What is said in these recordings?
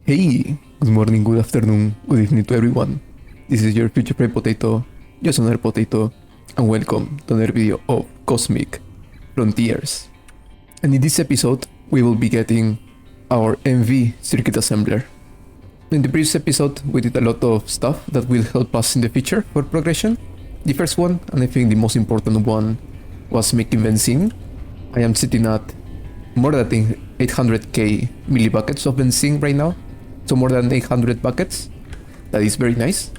Hey, good morning, good afternoon, good evening to everyone. This is your future prey potato, JustAPotato, and welcome to another video of Cosmic Frontiers. And in this episode, we will be getting our MV circuit assembler. In the previous episode, we did a lot of stuff that will help us in the future for progression. The first one, and I think the most important one, was making benzene. I am sitting at more than 800k millibuckets of benzene right now. So more than 800 buckets. That is very nice.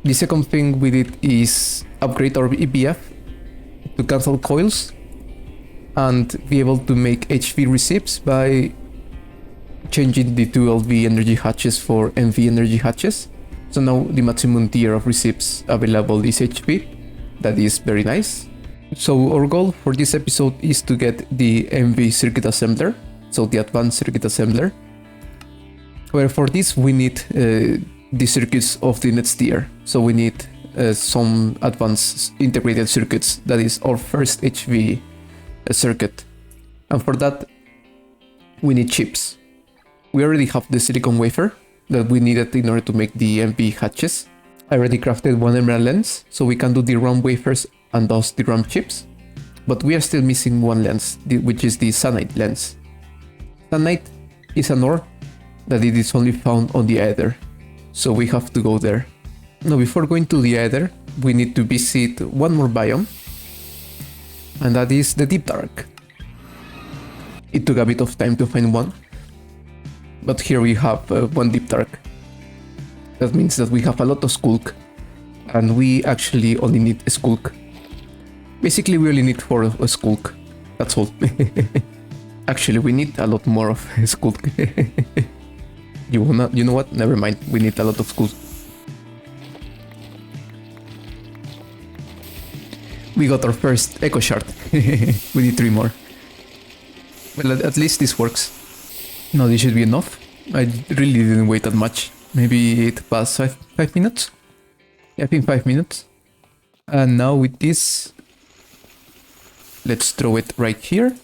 The second thing we did is upgrade our EPF to cancel coils and be able to make HV receipts by changing the 2LV energy hatches for MV energy hatches. So now the maximum tier of receipts available is HV. That is very nice. So our goal for this episode is to get the MV circuit assembler, so the advanced circuit assembler. Where for this we need the circuits of the next tier. So we need some advanced integrated circuits. That is our first HV circuit. And for that we need chips. We already have the silicon wafer that we needed in order to make the MV hatches. I already crafted one emerald lens, so we can do the RAM wafers and thus the RAM chips. But we are still missing one lens, which is the Sanite lens. Sanite is an ore that it is only found on the Aether, so we have to go there. Now before going to the Aether, we need to visit one more biome, and that is the Deep Dark. It took a bit of time to find one, but here we have one Deep Dark. That means that we have a lot of skulk, and we actually only need a skulk. Basically we only need 4 of a skulk, that's all. Actually we need a lot more of a skulk. You know what? Never mind. We need a lot of skulk. We got our first echo shard. We need 3 more. Well, at least this works. Now this should be enough. I really didn't wait that much. Maybe it passed 5 minutes? Yeah, I think 5 minutes. And now with this, let's throw it right here.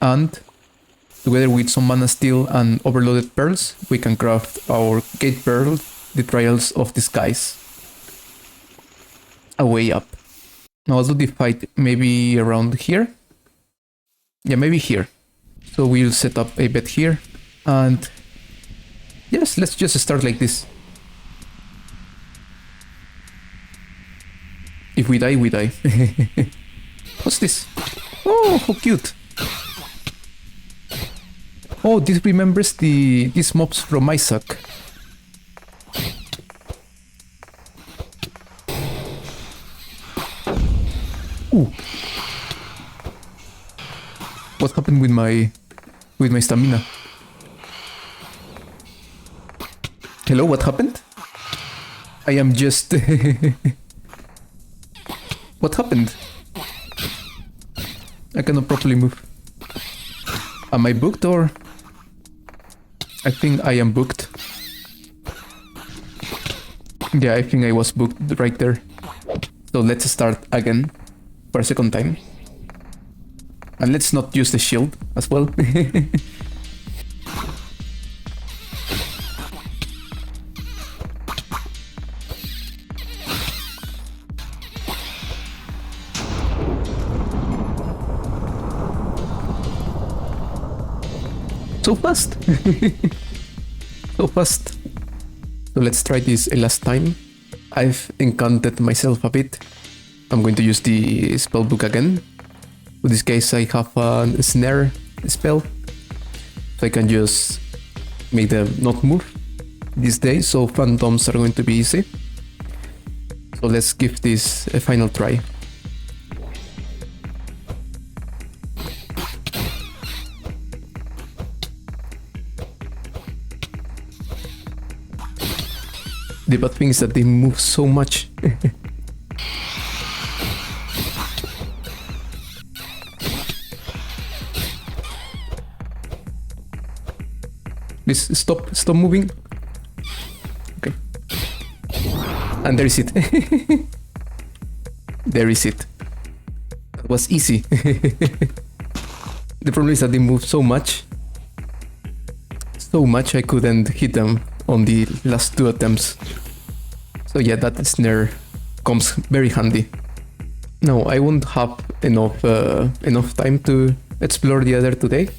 And together with some mana steel and overloaded pearls, we can craft our gate pearl, the trials of the skies. A way up. Now I'll do the fight maybe around here. Yeah, maybe here. So we'll set up a bed here. And yes, let's just start like this. If we die, we die. What's this? Oh, how cute. Oh, this remembers these mobs from Isaac. Ooh. What happened with my stamina? Hello, what happened? I am just... What happened? I cannot properly move. Am I booked or... I think I am booked. Yeah, I think I was booked right there. So let's start again for a second time. And let's not use the shield as well. So fast! So fast! So let's try this a last time. I've encanted myself a bit. I'm going to use the spellbook again. In this case I have a snare spell, so I can just make them not move this day, so phantoms are going to be easy. So let's give this a final try. The bad thing is that they move so much. Please stop moving. Okay. And there is it. There is it. That was easy. The problem is that they move so much. so much I couldn't hit them on the last 2 attempts. So yeah, that snare comes very handy. Now I won't have enough time to explore the Aether today.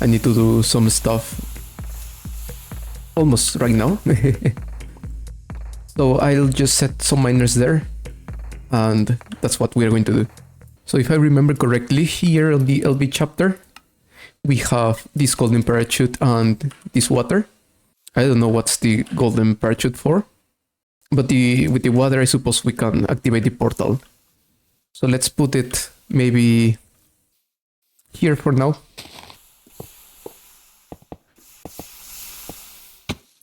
I need to do some stuff almost right now. So I'll just set some miners there, and that's what we're going to do. So if I remember correctly, here on the LB chapter, we have this golden parachute and this water. I don't know what's the golden parachute for, but with the water I suppose we can activate the portal. So let's put it maybe here for now.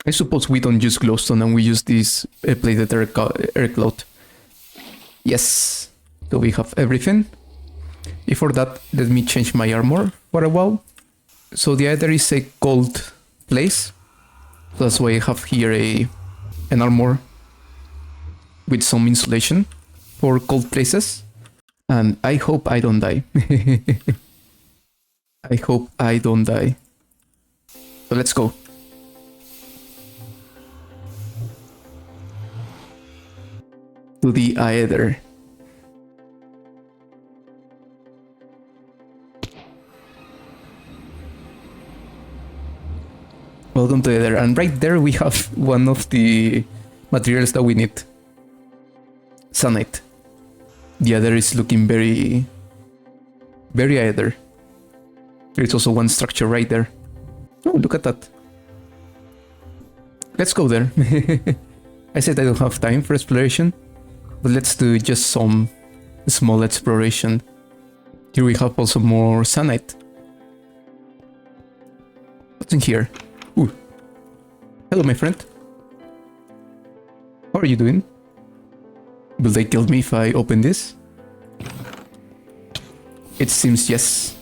I suppose we don't use glowstone and we use this plated air cloud. Yes, so we have everything. Before that, let me change my armor for a while. So the Aether is a cold place. That's why I have here an armor with some insulation for cold places. And I hope I don't die. I hope I don't die. So let's go. To the Aether. Welcome to Aether, and right there we have one of the materials that we need. Sanite. The Aether is looking very Aether. There's also one structure right there. Oh, look at that. Let's go there. I said I don't have time for exploration, but let's do just some small exploration. Here we have also more sanite. What's in here? Ooh. Hello, my friend. How are you doing? Will they kill me if I open this? It seems yes.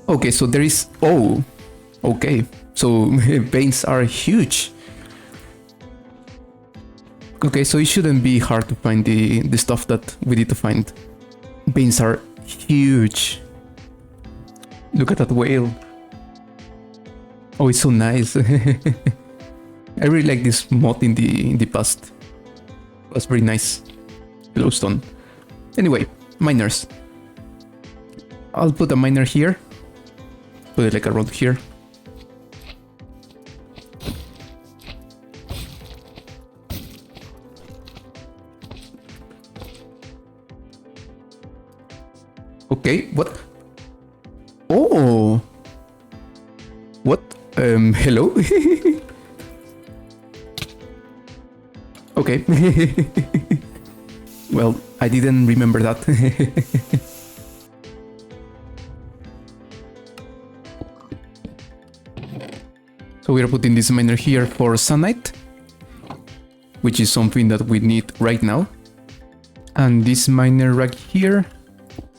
Okay, so there is... Oh! Okay, so veins are huge. Okay, so it shouldn't be hard to find the stuff that we need to find. Veins are huge. Look at that whale. Oh, it's so nice. I really like this mod in the past. It was very nice. Glowstone. Anyway, miners. I'll put a miner here. Put it like around here. Okay, what? Oh! What? Hello? Okay. Well, I didn't remember that. So we are putting this miner here for sanite, which is something that we need right now. And this miner right here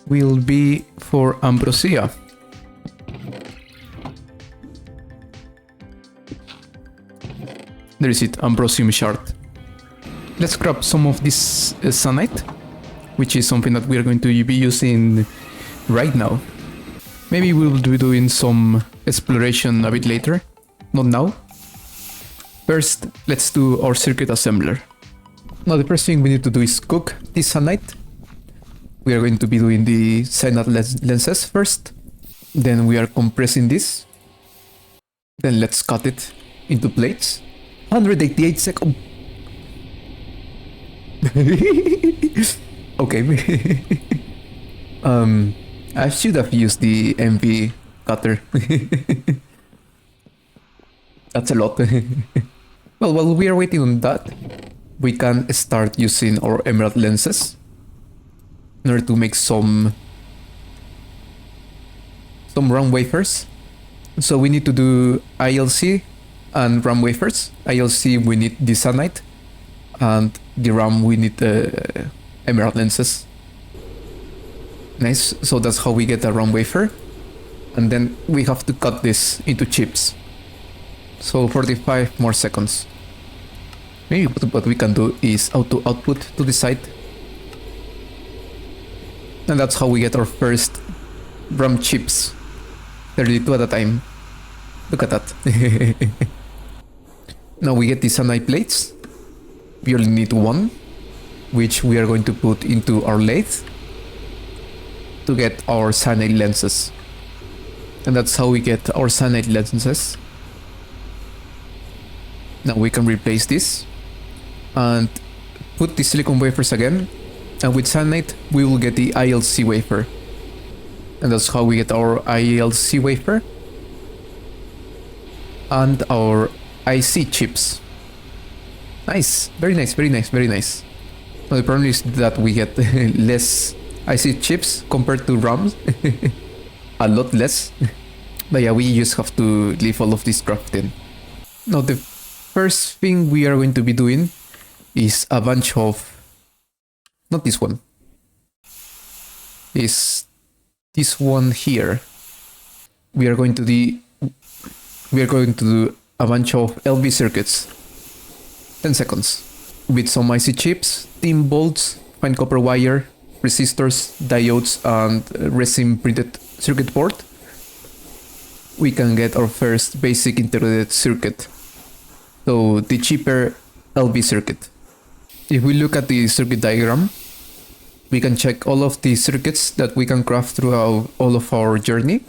will be for ambrosia. There is it, ambrosium shard. Let's grab some of this sanite, which is something that we are going to be using right now. Maybe we'll be doing some exploration a bit later, not now. First, let's do our circuit assembler. Now the first thing we need to do is cook this sanite. We are going to be doing the cyanide lenses first. Then we are compressing this. Then let's cut it into plates. 188 seconds. Okay. I should have used the MV cutter. That's a lot. Well, while we are waiting on that, we can start using our emerald lenses in order to make some RAM wafers. So we need to do ILC and RAM wafers. ILC we need the sanite, and the RAM we need the emerald lenses. Nice, so that's how we get a RAM wafer. And then we have to cut this into chips. So 45 more seconds. Maybe what we can do is auto output to the side. And that's how we get our first RAM chips. 32 at a time. Look at that. Now we get the sunlight plates. We only need one, which we are going to put into our lathe to get our cyanide lenses. And that's how we get our cyanide lenses. Now we can replace this and put the silicon wafers again, and with cyanide we will get the ILC wafer. And that's how we get our ILC wafer and our IC chips. Nice, very nice, very nice, very nice. Now the problem is that we get less IC chips compared to RAMs. A lot less. But yeah, we just have to leave all of this crafting. Now the first thing we are going to be doing is a bunch of... Not this one. Is this one here. We are going to do a bunch of LV circuits. 10 seconds. With some IC chips, thin bolts, fine copper wire, resistors, diodes, and resin printed circuit board, we can get our first basic integrated circuit. So the cheaper LV circuit. If we look at the circuit diagram, we can check all of the circuits that we can craft throughout all of our journey.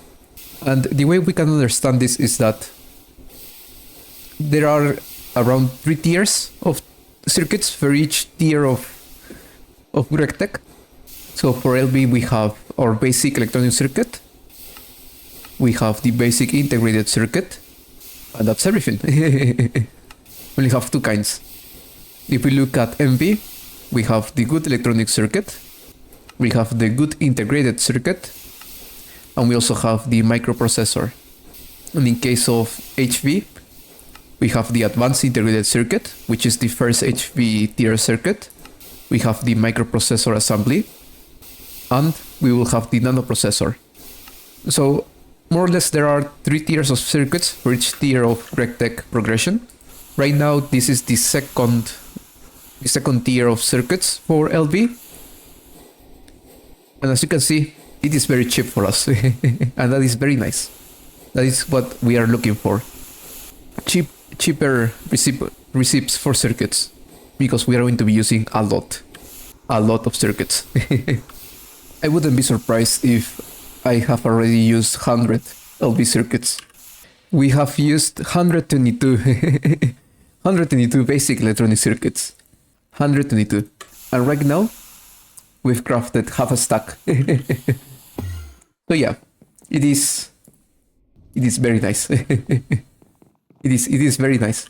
And the way we can understand this is that there are around 3 tiers of circuits for each tier of GregTech. So for LV we have our basic electronic circuit, we have the basic integrated circuit, and that's everything. We only have 2 kinds. If we look at MV, we have the good electronic circuit, we have the good integrated circuit, and we also have the microprocessor. And in case of HV, we have the advanced integrated circuit, which is the first HV tier circuit. We have the microprocessor assembly, and we will have the nanoprocessor. So more or less there are 3 tiers of circuits for each tier of GregTech progression. Right now this is the second tier of circuits for LV. And as you can see, it is very cheap for us. And that is very nice. That is what we are looking for. Cheaper receipts for circuits, because we are going to be using a lot of circuits. I wouldn't be surprised if I have already used 100 LV circuits. We have used 122 basic electronic circuits. 122. And right now we've crafted half a stack. So yeah, it is very nice. It is very nice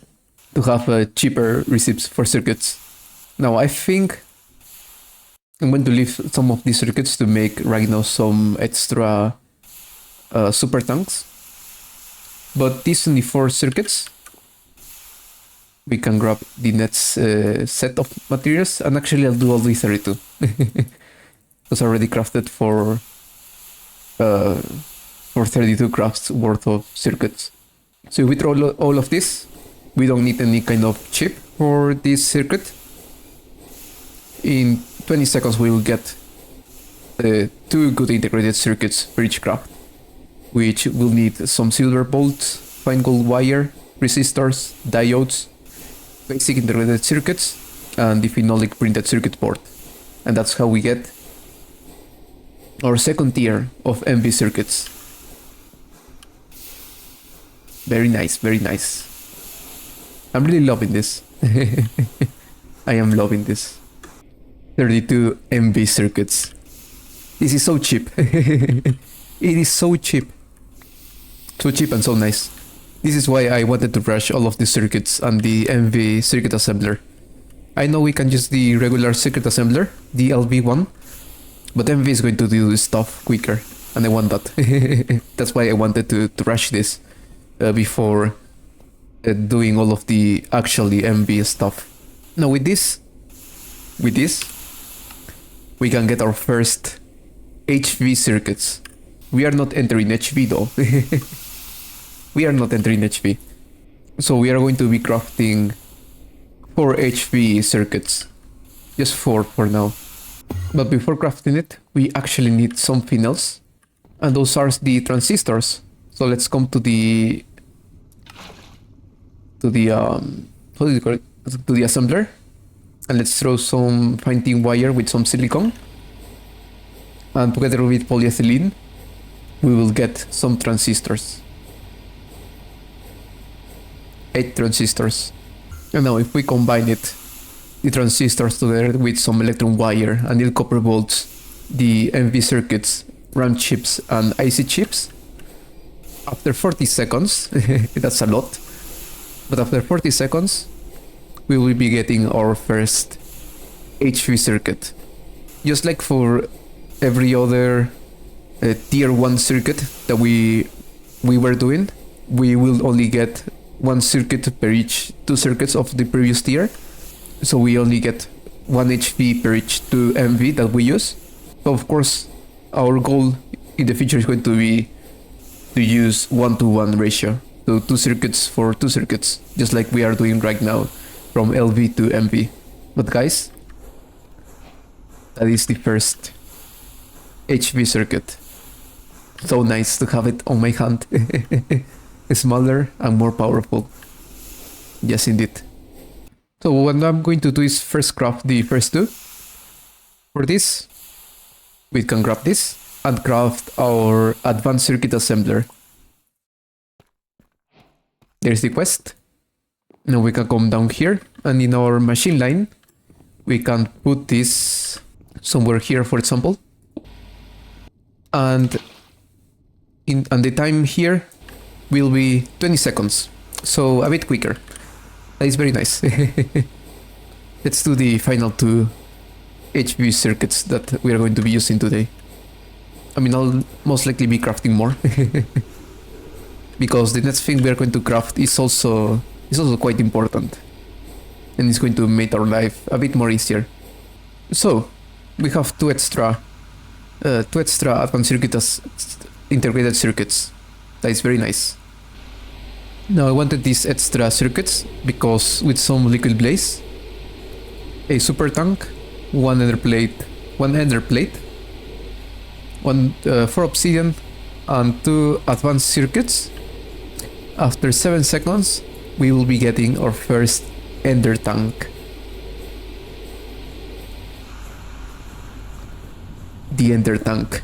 to have cheaper receipts for circuits. Now I think I'm going to leave some of these circuits to make right now some extra super tanks. But these only 4 circuits, we can grab the next set of materials, and actually I'll do all the 32. Because I already crafted for 32 crafts worth of circuits. So if we throw all of this, we don't need any kind of chip for this circuit. In 20 seconds we will get 2 good integrated circuits for each craft, which will need some silver bolts, fine gold wire, resistors, diodes, basic integrated circuits, and the phenolic printed circuit board. And that's how we get our second tier of MV circuits. Very nice, very nice. I'm really loving this. I am loving this. 32 MV circuits. This is so cheap. It is so cheap. So cheap and so nice. This is why I wanted to rush all of the circuits and the MV circuit assembler. I know we can use the regular circuit assembler, the LV one, but MV is going to do stuff quicker, and I want that. That's why I wanted to rush this before doing all of the actually MV stuff. Now with this, we can get our first HV circuits. We are not entering HV though. We are not entering HV. So we are going to be crafting 4 HV circuits. Just 4 for now. But before crafting it, we actually need something else. And those are the transistors. So let's come to the to the how do you call it? To the assembler, and let's throw some fine thin wire with some silicone, and together with polyethylene we will get some transistors. 8 transistors. And now if we combine it, the transistors together with some electron wire and little copper bolts, the MV circuits, RAM chips and IC chips, after 40 seconds, that's a lot, but after 40 seconds we will be getting our first HV circuit. Just like for every other tier 1 circuit that we were doing, we will only get 1 circuit per each 2 circuits of the previous tier. So we only get 1 HV per each 2 MV that we use. So of course, our goal in the future is going to be to use 1-to-1 ratio. So 2 circuits for 2 circuits, just like we are doing right now from LV to MV. But guys, that is the first HV circuit. So nice to have it on my hand. Smaller and more powerful. Yes, indeed. So what I'm going to do is first craft the first 2. For this, we can grab this and craft our advanced circuit assembler. There's the quest. Now we can come down here, and in our machine line we can put this somewhere here, for example. And the time here will be 20 seconds, so a bit quicker. That is very nice. Let's do the final 2 HV circuits that we are going to be using today. I mean, I'll most likely be crafting more. Because the next thing we are going to craft is also quite important. And it's going to make our life a bit more easier. So, we have 2 extra advanced circuits, integrated circuits. That is very nice. Now I wanted these extra circuits because with some liquid blaze, a super tank, 1 ender plate, 4 obsidian, and 2 advanced circuits. After 7 seconds, we will be getting our first ender tank. The ender tank.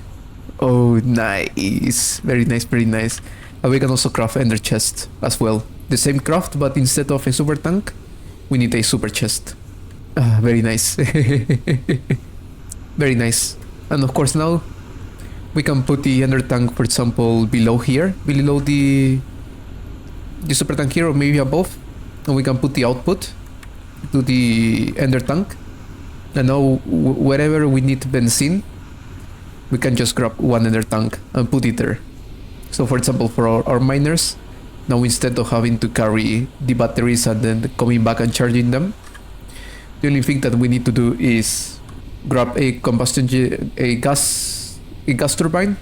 Oh, nice. Very nice, very nice. And we can also craft ender chest as well. The same craft, but instead of a super tank, we need a super chest. Very nice. Very nice. And of course now, we can put the ender tank, for example, below here. Below the super tank here, or maybe above. And we can put the output to the ender tank. And now, wherever we need benzene, we can just grab 1 ender tank and put it there. So for example, for our miners, now instead of having to carry the batteries and then coming back and charging them, the only thing that we need to do is grab a gas turbine,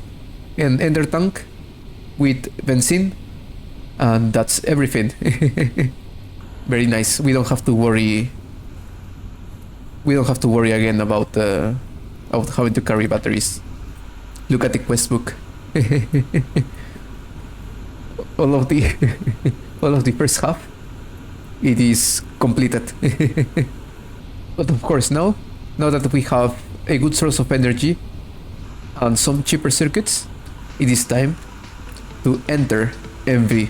an ender tank with benzene, and that's everything. Very nice. We don't have to worry again about having to carry batteries. Look at the quest book. all of the first half, it is completed. But of course now that we have a good source of energy and some cheaper circuits, it is time to enter MV.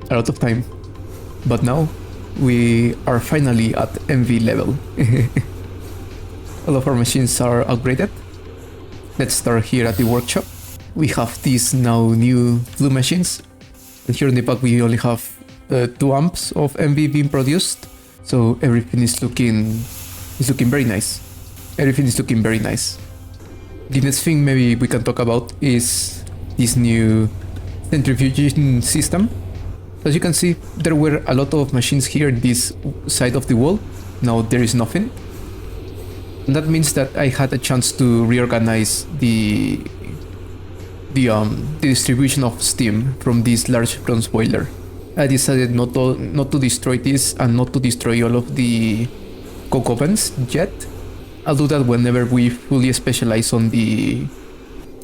a lot of time. But now we are finally at MV level. All of our machines are upgraded. Let's start here at the workshop. We have these now new blue machines. And here in the back we only have 2 amps of MV being produced. So everything is looking very nice. Everything is looking very nice. The next thing maybe we can talk about is this new centrifugation system. As you can see, there were a lot of machines here in this side of the wall. Now there is nothing. And that means that I had a chance to reorganize the distribution of steam from this large bronze boiler. I decided not to destroy this and not to destroy all of the coke ovens yet. I'll do that whenever we fully specialize on the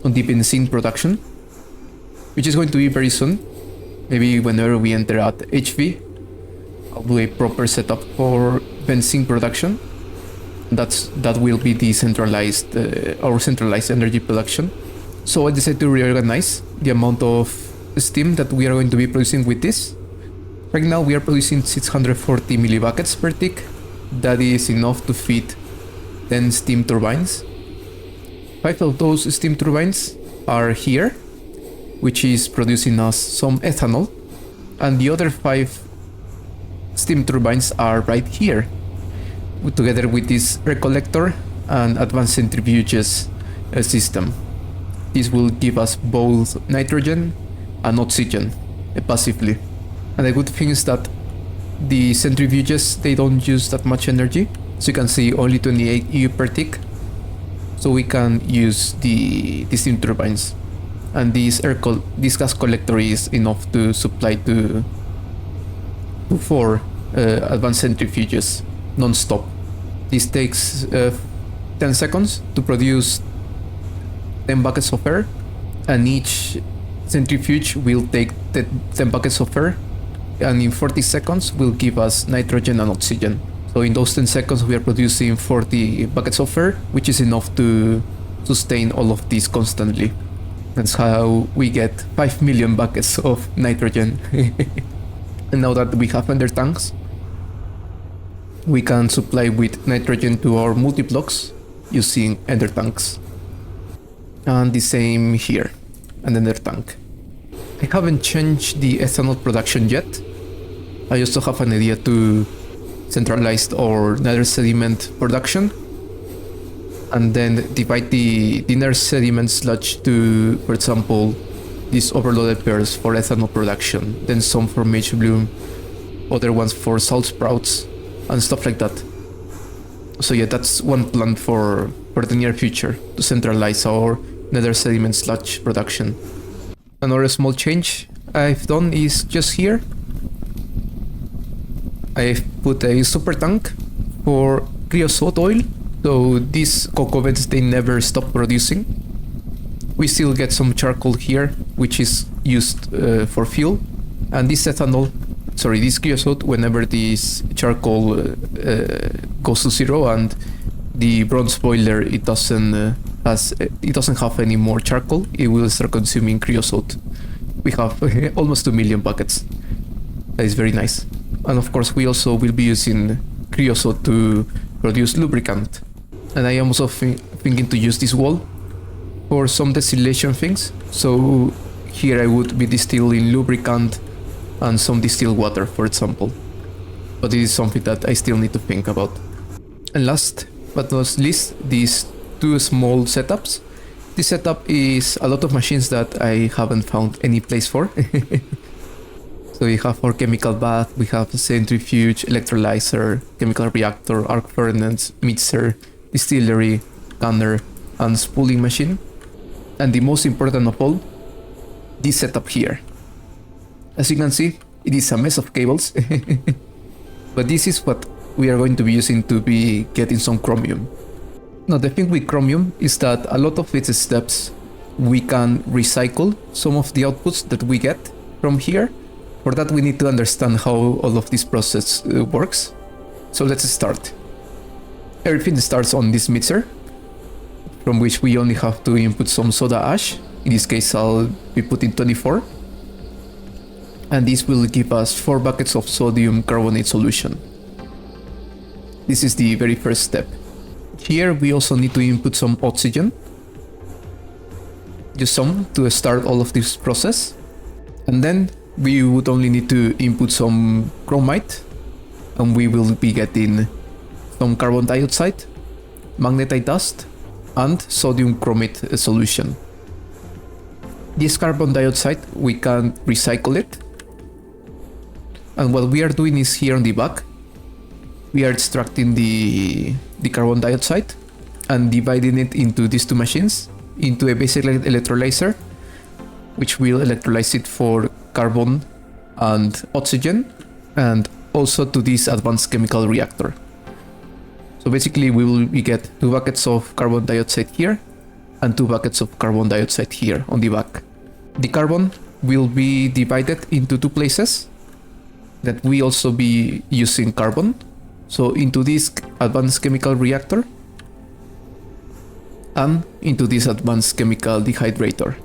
benzene production, which is going to be very soon. Maybe whenever we enter at HV, I'll do a proper setup for benzene production. That will be the centralized energy production. So I decided to reorganize the amount of steam that we are going to be producing with this. Right now we are producing 640 millibuckets per tick. That is enough to feed 10 steam turbines. 5 of those steam turbines are here, which is producing us some ethanol, and the other 5 steam turbines are right here, together with this recollector and advanced centrifuges system. This will give us both nitrogen and oxygen passively. And the good thing is that the centrifuges, they don't use that much energy. So you can see only 28 EU per tick. So we can use the steam turbines. And this gas collector is enough to supply to 4 advanced centrifuges non-stop. This takes 10 seconds to produce 10 buckets of air, and each centrifuge will take 10 buckets of air, and in 40 seconds will give us nitrogen and oxygen. So in those 10 seconds we are producing 40 buckets of air, which is enough to sustain all of this constantly. That's how we get 5 million buckets of nitrogen. And now that we have ender tanks, we can supply with nitrogen to our multi-blocks using ender tanks. And the same here, an ender tank. I haven't changed the ethanol production yet. I also have an idea to centralize our nether sediment production, and then divide the nether sediment sludge to, for example, these overloaded pairs for ethanol production, then some for mage bloom, other ones for salt sprouts, and stuff like that. So yeah, that's one plan for the near future, to centralize our nether sediment sludge production. Another small change I've done is just here. I've put a super tank for creosote oil, so these coke ovens, they never stop producing. We still get some charcoal here, which is used for fuel, and this creosote, whenever this charcoal goes to 0 and the bronze boiler it doesn't have any more charcoal, it will start consuming creosote. We have almost 2 million buckets. That is very nice. And of course we also will be using creosote to produce lubricant. And I am also thinking to use this wall for some distillation things. So here I would be distilling lubricant and some distilled water, for example. But it is something that I still need to think about. And last but not least, these 2 small setups. This setup is a lot of machines that I haven't found any place for. So we have our chemical bath, we have a centrifuge, electrolyzer, chemical reactor, arc furnace, mixer, distillery, canner, and spooling machine. And the most important of all, this setup here. As you can see, it is a mess of cables. But this is what we are going to be using to be getting some chromium. Now the thing with chromium is that a lot of its steps we can recycle some of the outputs that we get from here. For that we need to understand how all of this process works. So let's start. Everything starts on this mixer, from which we only have to input some soda ash. In this case I'll be putting 24. and this will give us 4 buckets of sodium carbonate solution. This is the very first step. Here we also need to input some oxygen, just some, to start all of this process. And then we would only need to input some chromite, and we will be getting some carbon dioxide, magnetite dust, and sodium chromate solution. This carbon dioxide, we can recycle it. And what we are doing is here on the back, we are extracting the carbon dioxide and dividing it into these 2 machines, into a basic electrolyzer, which will electrolyze it for carbon and oxygen, and also to this advanced chemical reactor. So basically we will get 2 buckets of carbon dioxide here and 2 buckets of carbon dioxide here on the back. The carbon will be divided into 2 places that we also be using carbon. So into this advanced chemical reactor and into this advanced chemical dehydrator.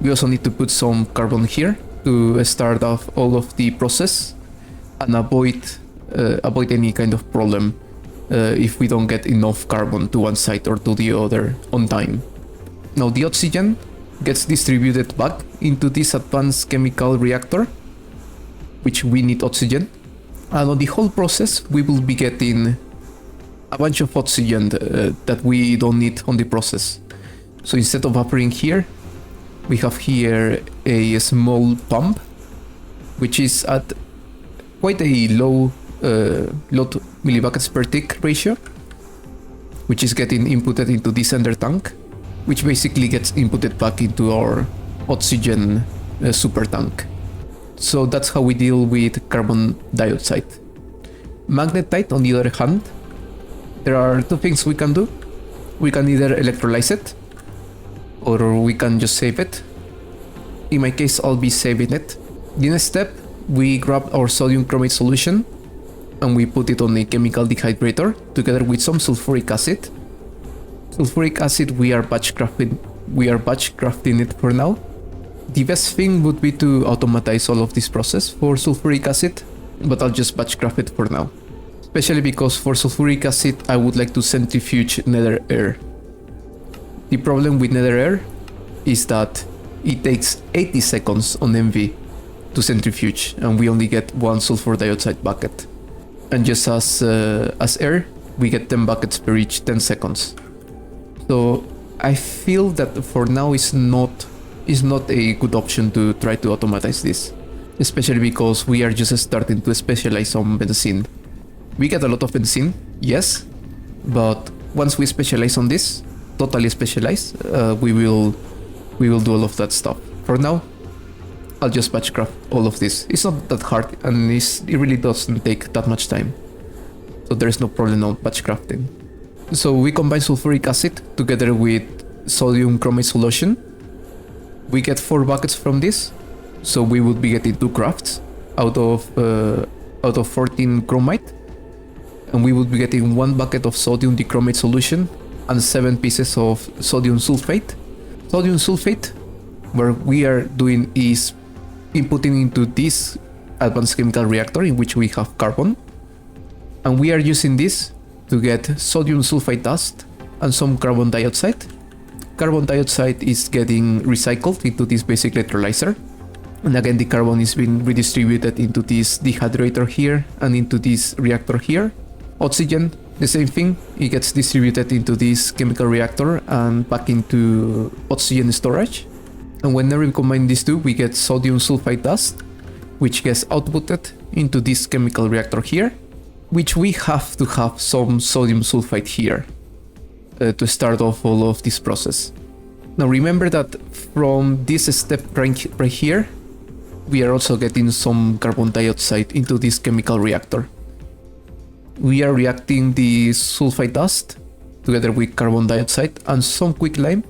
We also need to put some carbon here to start off all of the process and avoid any kind of problem if we don't get enough carbon to one side or to the other on time. Now the oxygen gets distributed back into this advanced chemical reactor, which we need oxygen. And on the whole process, we will be getting a bunch of oxygen that we don't need on the process. So instead of buffering here, we have here a small pump, which is at quite a low millibuckets per tick ratio, which is getting inputted into this ender tank, which basically gets inputted back into our oxygen super tank. So that's how we deal with carbon dioxide. Magnetite, on the other hand, there are 2 things we can do. We can either electrolyze it, or we can just save it. In my case, I'll be saving it. The next step, we grab our sodium chromate solution and we put it on a chemical dehydrator together with some sulfuric acid. Sulfuric acid, we are batch crafting it for now. The best thing would be to automatize all of this process for sulfuric acid, but I'll just batch craft it for now. Especially because for sulfuric acid, I would like to centrifuge nether air. The problem with nether air is that it takes 80 seconds on MV to centrifuge, and we only get 1 sulfur dioxide bucket. And just as air, we get 10 buckets per each 10 seconds. So I feel that for now is not a good option to try to automatize this, especially because we are just starting to specialize on benzene. We get a lot of benzene, yes, but once we specialize on this, totally specialize, we will do all of that stuff. For now, I'll just batch craft all of this. It's not that hard, and it really doesn't take that much time, so there's no problem on batch crafting. So we combine sulfuric acid together with sodium chromate solution. We get 4 buckets from this, so we would be getting 2 crafts out of 14 chromite, and we would be getting 1 bucket of sodium dichromate solution and 7 pieces of sodium sulfate. Sodium sulfate, what we are doing is inputting into this advanced chemical reactor in which we have carbon, and we are using this to get sodium sulfite dust and some carbon dioxide. Carbon dioxide is getting recycled into this basic electrolyzer, and again the carbon is being redistributed into this dehydrator here and into this reactor here. Oxygen, the same thing, it gets distributed into this chemical reactor and back into oxygen storage. And whenever we combine these 2, we get sodium sulfite dust, which gets outputted into this chemical reactor here, which we have to have some sodium sulfite here to start off all of this process. Now remember that from this step right here, we are also getting some carbon dioxide into this chemical reactor. We are reacting the sulfite dust together with carbon dioxide and some quicklime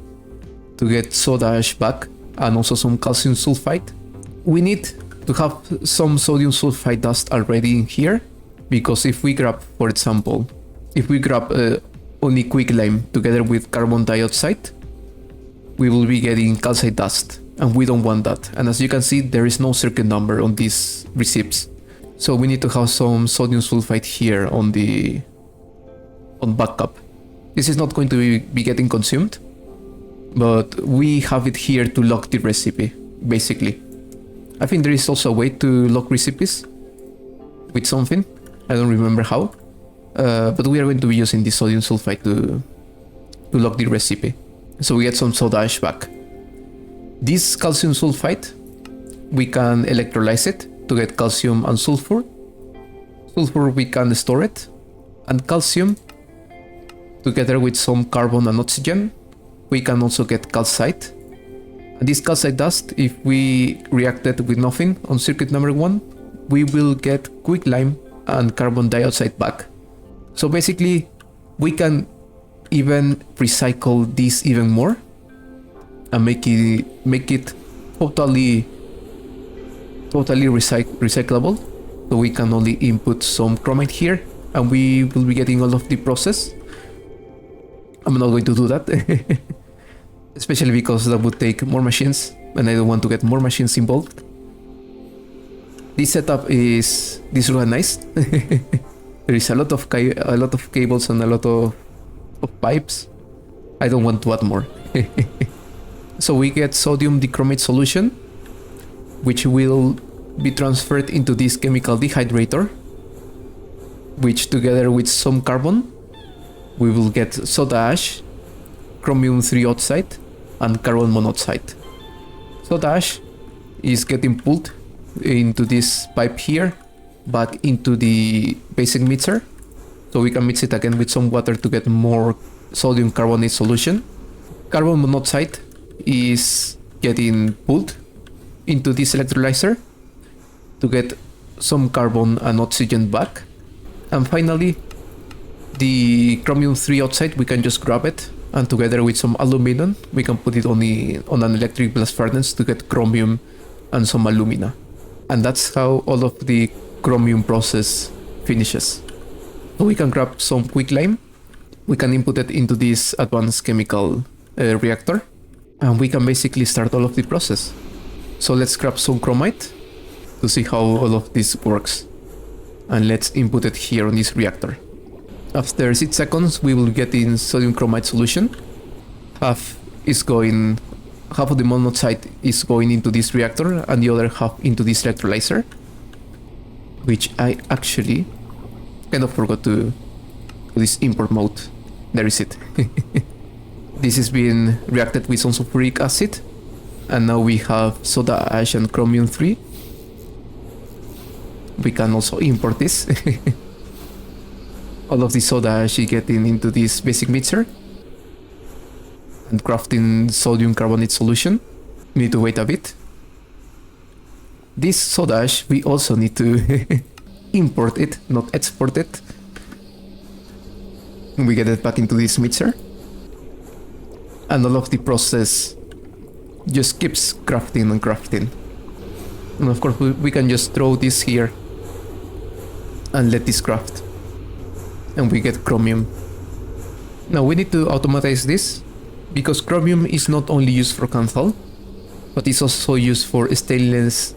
to get soda ash back, and also some calcium sulfite. We need to have some sodium sulfite dust already in here, because if we grab, for example, only quicklime together with carbon dioxide, we will be getting calcite dust. and we don't want that. And as you can see, there is no circuit number on these receipts. So we need to have some sodium sulfite here on backup. This is not going to be getting consumed, but we have it here to lock the recipe, basically. I think there is also a way to lock recipes with something. I don't remember how, but we are going to be using the sodium sulfite to lock the recipe. So we get some soda ash back. This calcium sulfite, we can electrolyze it to get calcium and sulfur. Sulfur we can store it, and calcium, together with some carbon and oxygen, we can also get calcite. And this calcite dust, if we react it with nothing on circuit number 1, we will get quicklime and carbon dioxide back. So basically, we can even recycle this even more and make it totally recyclable. So we can only input some chromite here, and we will be getting all of the process. I'm not going to do that, especially because that would take more machines, and I don't want to get more machines involved. This setup is disorganized. There is a lot of cables and a lot of pipes. I don't want to add more. So we get sodium dichromate solution, which will be transferred into this chemical dehydrator, which together with some carbon, we will get soda ash, chromium 3 oxide, and carbon monoxide. Soda ash is getting pulled into this pipe here, back into the basic mixer, so we can mix it again with some water to get more sodium carbonate solution. Carbon monoxide is getting pulled into this electrolyzer to get some carbon and oxygen back. And finally, the chromium 3 oxide, we can just grab it, and together with some aluminum, we can put it on an electric blast furnace to get chromium and some alumina. And that's how all of the chromium process finishes. So we can grab some quicklime, we can input it into this advanced chemical reactor, and we can basically start all of the process. So let's grab some chromite to see how all of this works, and let's input it here on this reactor. After 6 seconds, we will get in sodium chromite solution. Half of the monoxide is going into this reactor, and the other half into this electrolyzer, which I actually kind of forgot to this import mode. There is it. This is being reacted with some sulfuric acid, and now we have soda ash and chromium 3. We can also import this. All of the soda ash is getting into this basic mixer and crafting sodium carbonate solution. We need to wait a bit. This soda ash, we also need to import it, not export it. We get it back into this mixer, and all of the process just keeps crafting and crafting. And of course we can just throw this here and let this craft, and we get chromium. Now we need to automatize this, because chromium is not only used for Kanthal, but it's also used for stainless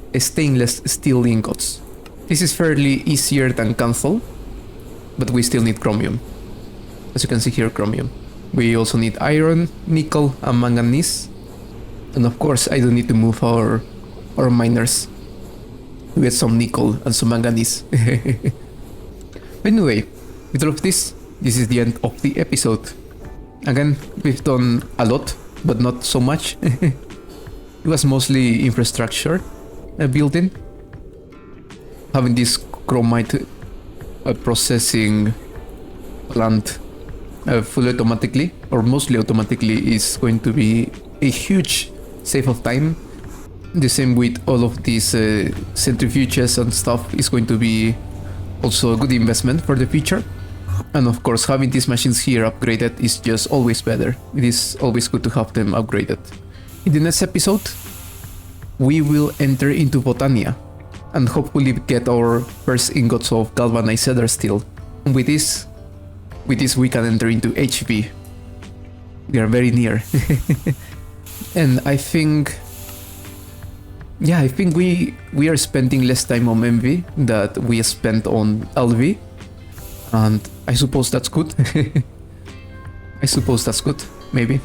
steel ingots. This is fairly easier than Kanthal, but we still need chromium. As you can see here, chromium. We also need iron, nickel, and manganese. And of course, I do need to move our miners to get some nickel and some manganese. Anyway, with all of this is the end of the episode. Again, we've done a lot, but not so much. It was mostly infrastructure building. Having this chromite processing plant fully automatically, or mostly automatically, is going to be a huge save of time. The same with all of these centrifuges and stuff is going to be also a good investment for the future. And of course, having these machines here upgraded is just always better. It is always good to have them upgraded. In the next episode, we will enter into Botania and hopefully get our first ingots of galvanized Aether steel. And with this we can enter into HV. We are very near. And I think yeah, I think we are spending less time on MV that we spent on LV, and I suppose that's good. I suppose that's good, maybe.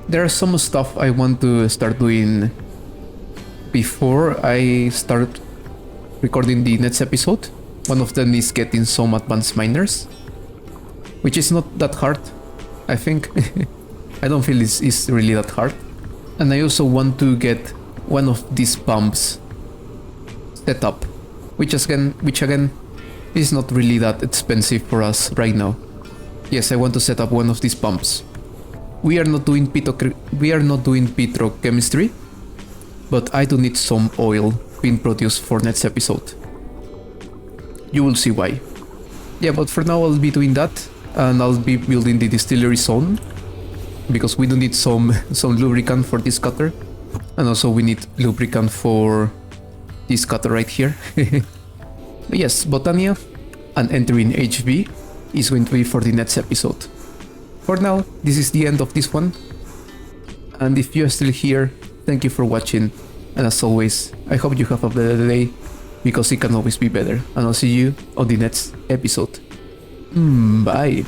There are some stuff I want to start doing before I start recording the next episode. One of them is getting some advanced miners, which is not that hard, I think. I don't feel it's really that hard. And I also want to get one of these pumps set up, which again is not really that expensive for us right now. Yes, I want to set up one of these pumps. We are not doing petrochemistry, but I do need some oil being produced for next episode. You will see why. Yeah, but for now I'll be doing that, and I'll be building the distillery zone, because we do need some lubricant for this cutter, and also we need lubricant for this cutter right here. But yes, Botania and entering HV is going to be for the next episode. For now, this is the end of this one, and if you are still here, thank you for watching, and as always, I hope you have a better day, because it can always be better, and I'll see you on the next episode. Bye!